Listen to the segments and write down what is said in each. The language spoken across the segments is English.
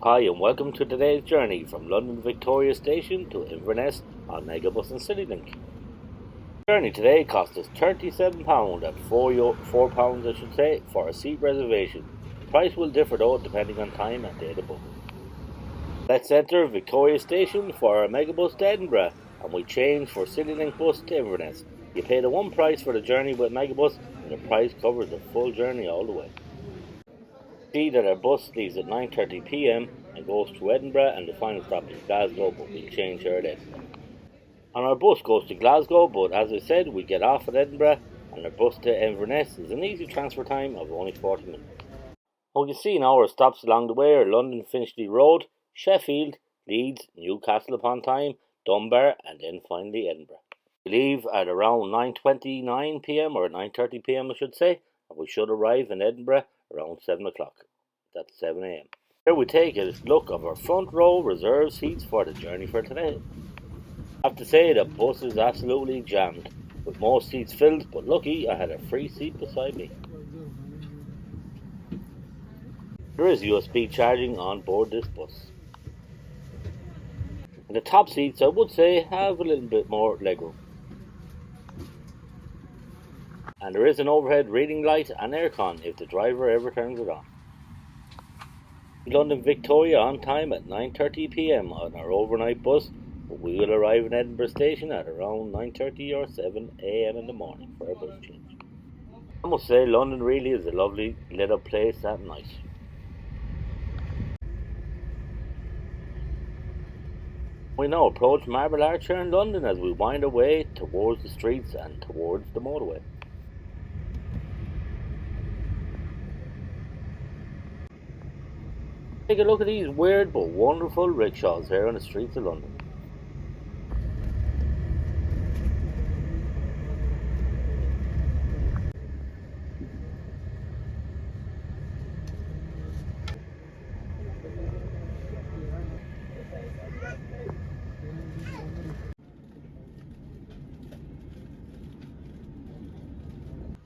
Hi and welcome to today's journey from London Victoria station to Inverness on Megabus and Citylink. The journey today cost us £37 and £4 I should say for a seat reservation. The price will differ though depending on time and date of booking. Let's enter Victoria station for our Megabus to Edinburgh and we change for Citylink bus to Inverness. You pay the one price for the journey with Megabus and the price covers the full journey all the way. See that our bus leaves at 9:30 p.m. and goes to Edinburgh and the final stop is Glasgow, but we'll change here at Edinburgh. And our bus goes to Glasgow, but as I said, we get off at Edinburgh and our bus to Inverness is an easy transfer time of only 40 minutes. What you see now our stops along the way are London Finchley Road, Sheffield, Leeds, Newcastle upon Tyne, Dunbar and then finally Edinburgh. We leave at around 9:29 p.m. or 9:30 p.m. I should say, and we should arrive in Edinburgh around 7 o'clock. That's 7 a.m. Here we take a look of our front row reserved seats for the journey for today. I have to say the bus is absolutely jammed, with most seats filled, but lucky I had a free seat beside me. There is USB charging on board this bus. And the top seats I would say have a little bit more legroom. And there is an overhead reading light and aircon if the driver ever turns it on. London Victoria on time at 9:30 p.m. on our overnight bus, but we will arrive in Edinburgh station at around 9:30 or 7 a.m. in the morning for our bus change. I must say London really is a lovely lit up place at night. We now approach Marble Arch here in London as we wind our way towards the streets and towards the motorway. Take a look at these weird but wonderful rickshaws here on the streets of London.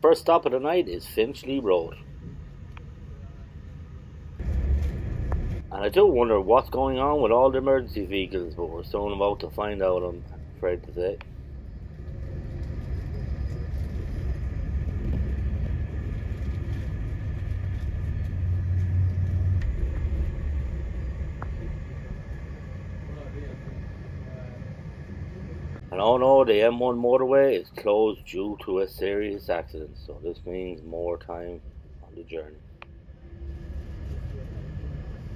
First stop of the night is Finchley Road. And I do wonder what's going on with all the emergency vehicles, but we're soon about to find out, I'm afraid to say. And oh no, the M1 motorway is closed due to a serious accident, so this means more time on the journey.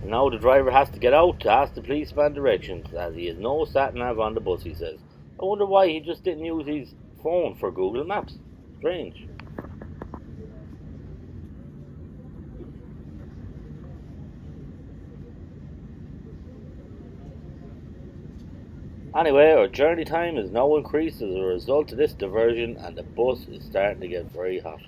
And now the driver has to get out to ask the policeman directions, as he has no sat-nav on the bus, he says. I wonder why he just didn't use his phone for Google Maps. Strange. Anyway, our journey time is now increased as a result of this diversion and the bus is starting to get very hot.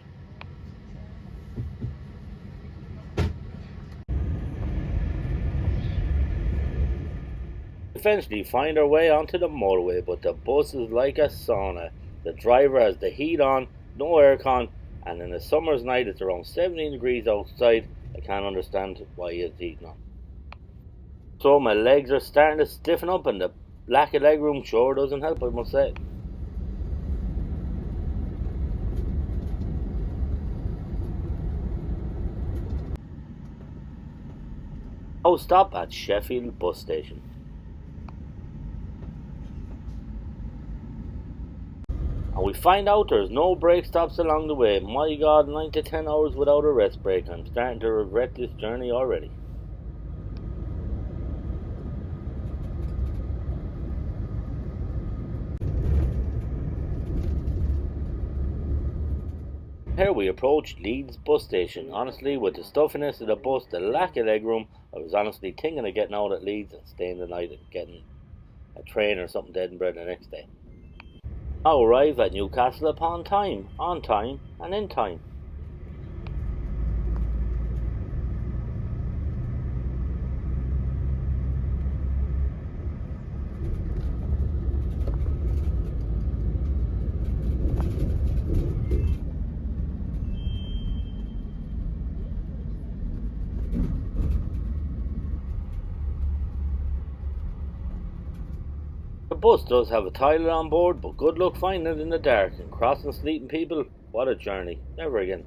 Eventually find our way onto the motorway, but the bus is like a sauna. The driver has the heat on, no aircon, and in a summer's night it's around 17 degrees outside. I can't understand why he has heat on. So my legs are starting to stiffen up and the lack of legroom sure doesn't help, I must say. Now stop at Sheffield bus station. And we find out there's no break stops along the way. My god, 9 to 10 hours without a rest break. I'm starting to regret this journey already. Here we approach Leeds bus station. Honestly, with the stuffiness of the bus, the lack of legroom, I was honestly thinking of getting out at Leeds and staying the night and getting a train or something to Edinburgh the next day. Now arrive at Newcastle upon Tyne, on time and in time. bus does have a toilet on board, but good luck finding it in the dark and crossing sleeping people. What a journey. Never again.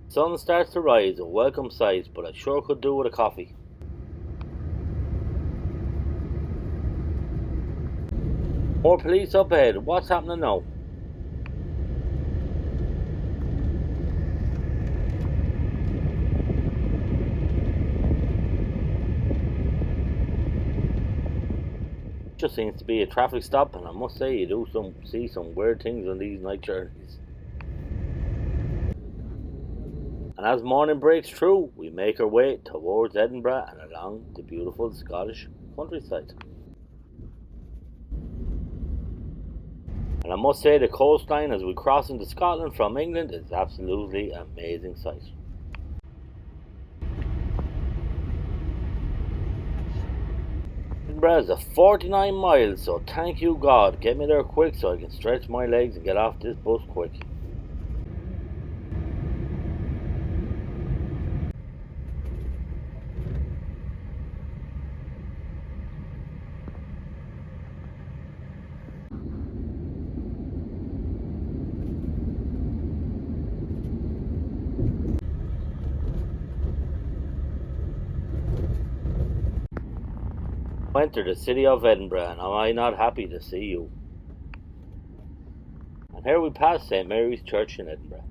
Sun starts to rise, a welcome sight, but I sure could do with a coffee. More police up ahead. What's happening now? Just seems to be a traffic stop, and I must say you do see some weird things on these night journeys. And as morning breaks through, we make our way towards Edinburgh and along the beautiful Scottish countryside. And I must say the coastline as we cross into Scotland from England is absolutely an amazing sight. Edinburgh is a 49 miles, so thank you God, get me there quick so I can stretch my legs and get off this bus quick. Enter the city of Edinburgh, and am I not happy to see you? And here we pass St Mary's Church in Edinburgh.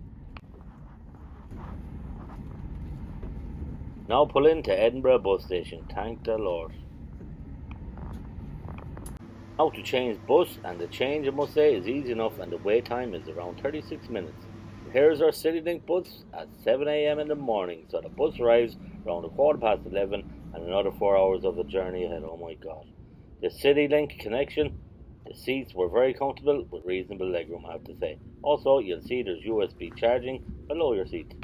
Now pull into Edinburgh bus station, thank the Lord. Now to change bus, and the change I must say is easy enough, and the wait time is around 36 minutes. And here's our Citylink bus at 7 AM in the morning, so the bus arrives around 11:15 and another 4 hours of the journey ahead. Oh my God. The Citylink connection, the seats were very comfortable with reasonable legroom, I have to say. Also, you'll see there's USB charging below your seat.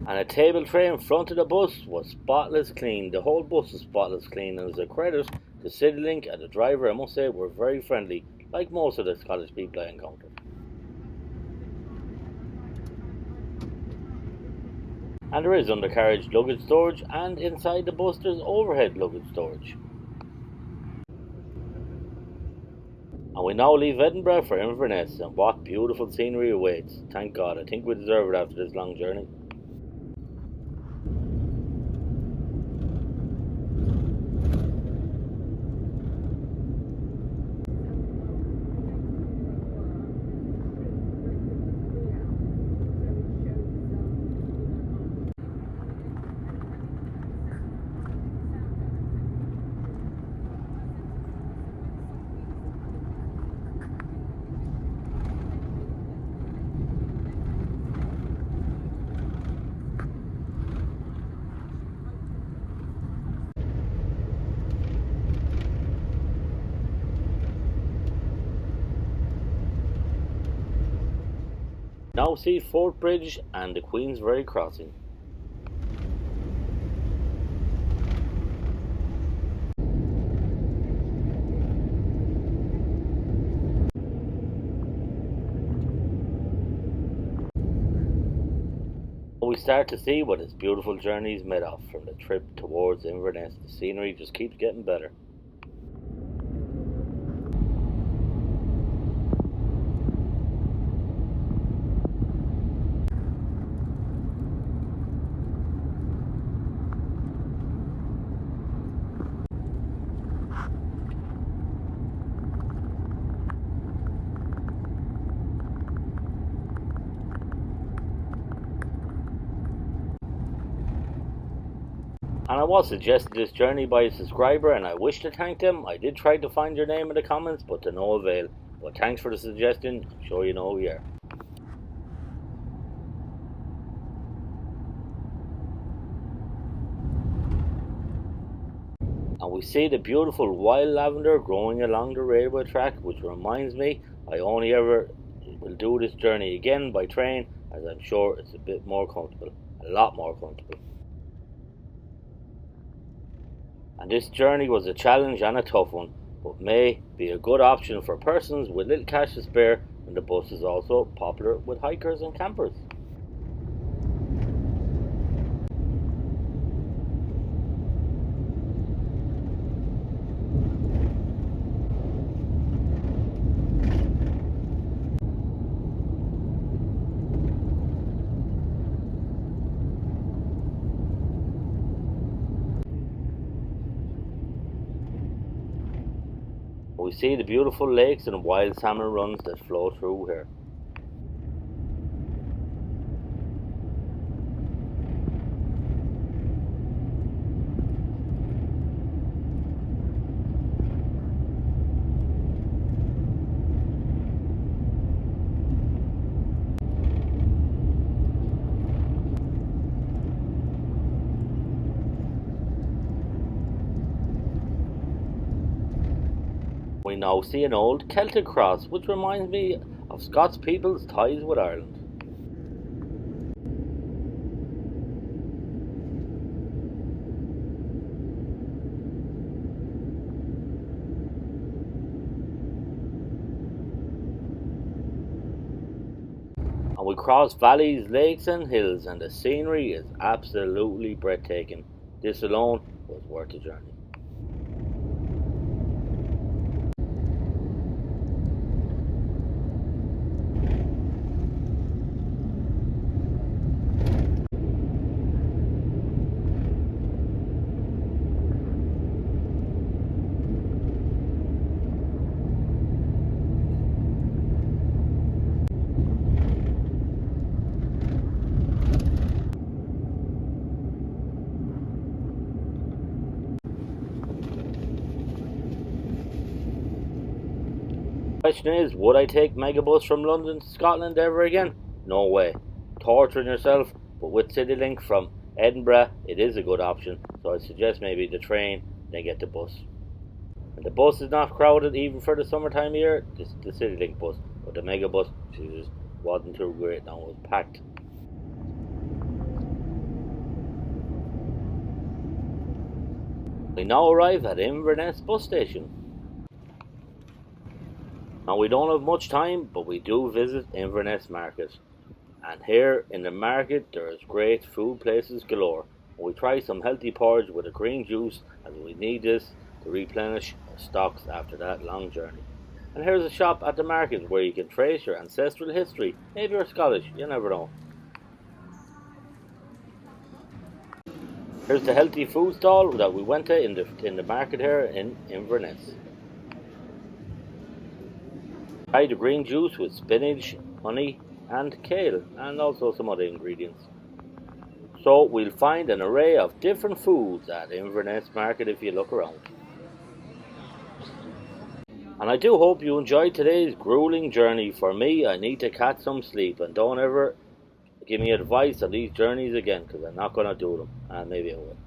And a table tray in front of the bus was spotless clean. The whole bus was spotless clean, and as a credit to Citylink and the driver, I must say, were very friendly, like most of the Scottish people I encountered. And there is undercarriage luggage storage, and inside the bus there's overhead luggage storage. And we now leave Edinburgh for Inverness, and what beautiful scenery awaits. Thank God, I think we deserve it after this long journey. Now see Fort Bridge and the Queensferry crossing. We start to see what this beautiful journey is made of. From the trip towards Inverness, the scenery just keeps getting better. And I was suggested this journey by a subscriber, and I wish to thank them. I did try to find your name in the comments, but to no avail. But thanks for the suggestion. I'm sure you know who you are. And we see the beautiful wild lavender growing along the railway track, which reminds me I only ever will do this journey again by train, as I'm sure it's a bit more comfortable, a lot more comfortable. And this journey was a challenge and a tough one, but may be a good option for persons with little cash to spare, and the bus is also popular with hikers and campers. We see the beautiful lakes and wild salmon runs that flow through here. We now see an old Celtic cross, which reminds me of Scots people's ties with Ireland. And we cross valleys, lakes and hills, and the scenery is absolutely breathtaking. This alone was worth the journey. Question is, would I take Megabus from London to Scotland ever again? No way. Torturing yourself, but with Citylink from Edinburgh, it is a good option, so I'd suggest maybe the train, then get the bus. And the bus is not crowded even for the summertime year, the Citylink bus, but the Megabus, Jesus, wasn't too great now, it was packed. We now arrive at Inverness bus station. Now we don't have much time, but we do visit Inverness market. And here in the market there is great food places galore. And we try some healthy porridge with a green juice, as we need this to replenish our stocks after that long journey. And here's a shop at the market where you can trace your ancestral history. Maybe you're Scottish, you never know. Here's the healthy food stall that we went to in the market here in Inverness. Try the green juice with spinach, honey and kale, and also some other ingredients. So we'll find an array of different foods at Inverness market if you look around. And I do hope you enjoyed today's grueling journey. For me, I need to catch some sleep, and don't ever give me advice on these journeys again, because I'm not going to do them, and maybe I will.